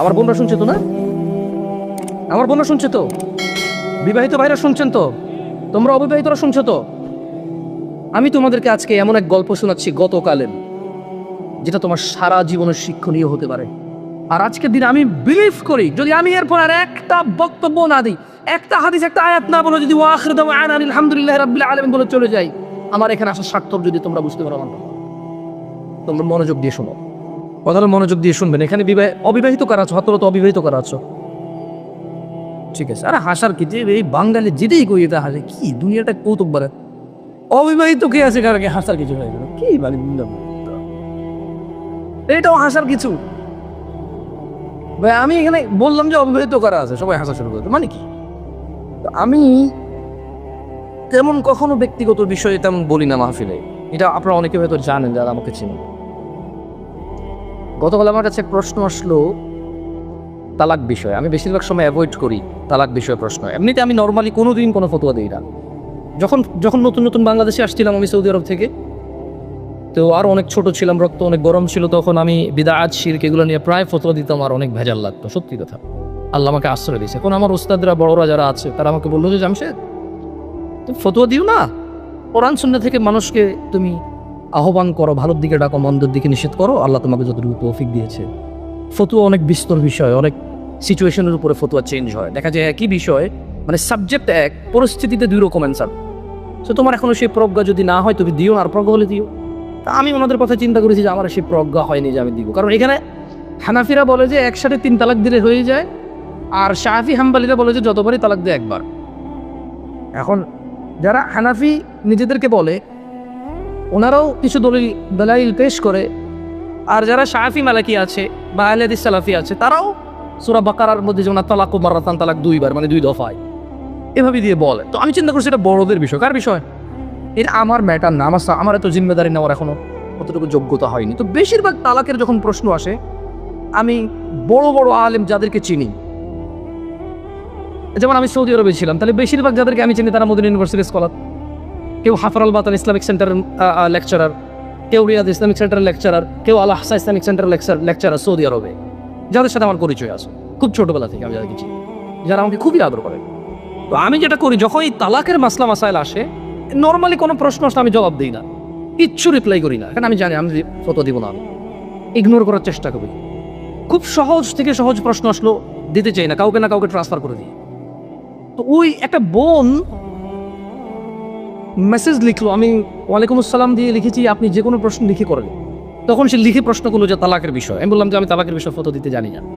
আমার বোনরা শুনছে তো না? আমার বোনরা শুনছে তো? বিবাহিত ভাইরা শুনছেন তো? তোমরা অবিবাহিতরা শুনছো তো? আমি তোমাদেরকে আজকে এমন এক গল্প শোনাচ্ছি গতকালের, যেটা তোমার সারা জীবনের শিক্ষণীয় হতে পারে। আর আজকের দিন আমি বিলিভ করি, যদি আমি এরপর আর একটা বক্তব্য না দিই, একটা হাদিস, একটা আয়াত না বলো, যদি ওয়াখির দাওয়ানা আলহামদুলিল্লাহি রাব্বিল আলামিন বলে চলে যাই, আমার এখানে আসার সার্থক যদি তোমরা বুঝতে পারো। আমার তোমরা মনোযোগ দিয়ে শোনো, কথাটা মনোযোগ দিয়ে শুনবেন। এখানে অবিবাহিত কারা আছো? হাত তোলো তো, অবিবাহিত কারা আছো? ঠিক আছে। আরে হাসার কি, যে এই বাঙালি যেটাই কই এটা হাসে, কি দুনিয়াটা কৌতুক বারে। অবিবাহিত কে আছে কারকে হাসার কিছু হয়ে গেল, কি মানে বুঝলাম না। এটাও হাসার কিছু ভাই? আমি এখানে বললাম যে অবিবাহিত কারা আছে, সবাই হাসা শুরু করতো, মানে কি? আমি তেমন কখনো ব্যক্তিগত বিষয়ে তেমন বলি না মাহফিলে, এটা আপনারা অনেকে হয়তো জানেন যারা আমাকে চিনেন। গতকাল আমার কাছে এক প্রশ্ন আসলো তালাক বিষয়ে। আমি বেশিরভাগ সময় অ্যাভয়েড করি তালাক বিষয়ে প্রশ্ন। এমনিতে আমি নর্মালি কোনোদিন কোনো ফতোয়া দিই না। যখন যখন নতুন নতুন বাংলাদেশে আসছিলাম আমি সৌদি আরব থেকে, তো আরও অনেক ছোট ছিলাম, রক্ত অনেক গরম ছিল, তখন আমি বিদআত শিরক এগুলো নিয়ে প্রায় ফতোয়া দিতাম, আর অনেক ভেজাল লাগতো, সত্যি কথা। আল্লাহ আমাকে আশ্রয় দিয়েছে। এখন আমার উস্তাদরা, বড়রা যারা আছে, তারা আমাকে বললো যে জামশেদ, তুমি ফতোয়া দিও না, কোরআন সুন্নাহ থেকে মানুষকে তুমি আহ্বান করো, ভালোর দিকে ডাকো, মন্দের দিকে নিষেধ করো, আল্লাহ তোমাকে যতটুকু তৌফিক দিয়েছে। ফতোয়া অনেক বিস্তর বিষয়, অনেক সিচুয়েশনের উপরে ফতোয়া চেঞ্জ হয়। দেখা যায় একই বিষয়, মানে সাবজেক্ট এক, পরিস্থিতিতে দুই রকম অ্যান্সার। তো তোমার এখনো সেই প্রজ্ঞা যদি না হয় তুমি দিও না, আর প্রজ্ঞা হলে দিও। তা আমি ওনাদের কথা চিন্তা করেছি যে আমার সেই প্রজ্ঞা হয়নি যে আমি দিব। কারণ এখানে হানাফিরা বলে যে একসাথে 3 তালাক দিলে হয়ে যায়, আর শাফি হাম্বালিরা বলে যে যতবারই তালাক দেয় একবার। এখন যারা হানাফি নিজেদেরকে বলে, ওনারাও কিছু দলাইল পেশ করে, আর যারা শাফি মালাকি আছে বা আহলে হাদিস সালাফি আছে, তারাও সূরা বাকারার মধ্যে যেমন তালাকু মাররাতান, তালাক 2 বার, মানে 2 দফায়, এভাবে দিয়ে বলে। তো আমি চিন্তা করছি এটা বড়দের বিষয়। কার বিষয়? এটা আমার ম্যাটার না, আমার এত জিম্মেদারি নেওয়ার এখনো অতটুকু যোগ্যতা হয়নি। তো বেশিরভাগ তালাকের যখন প্রশ্ন আসে, আমি বড় বড় আলেম যাদেরকে চিনি, যেমন আমি সৌদি আরবে ছিলাম, তাহলে বেশিরভাগ যাদেরকে আমি চিনি তারা মদিনা ইউনিভার্সিটির স্কলার। কেউ হাফার বাতান ইসলামিক সেন্টারের লেকচারার, কেউ রিয়াদ ইসলামিক সেন্টারের লেকচারার, কেউ আল আহসা ইসলামিক সেন্টারের লেকচারার সৌদি আরবে, যাদের সাথে আমার পরিচয় আছে খুব ছোটবেলা থেকে। আমি যাদেরকে চিনি, যারা আমাকে খুবই আদর করে। তো আমি যেটা করি, যখন এই তালাকের মাসলা মাসাইল আসে, নর্মালি কোনো প্রশ্ন আসলে আমি জবাব দিই না, কিচ্ছু রিপ্লাই করি না, কারণ আমি জানি আমি ফতোয়া দিব না, আমি ইগনোর করার চেষ্টা করি। খুব সহজ থেকে সহজ প্রশ্ন আসলো দিতে চাই না, কাউকে না কাউকে ট্রান্সফার করে দিই। তো ওই একটা বোন মেসেজ লিখলো, আমি ওয়ালাইকুম আসসালাম দিয়ে লিখেছি আপনি যে কোনো প্রশ্ন লিখে করেন। তখন সে লিখে প্রশ্ন করলো যে তালাকের বিষয়। আমি বললাম যে আমি তালাকের বিষয় ফতোয়া দিতে জানি না।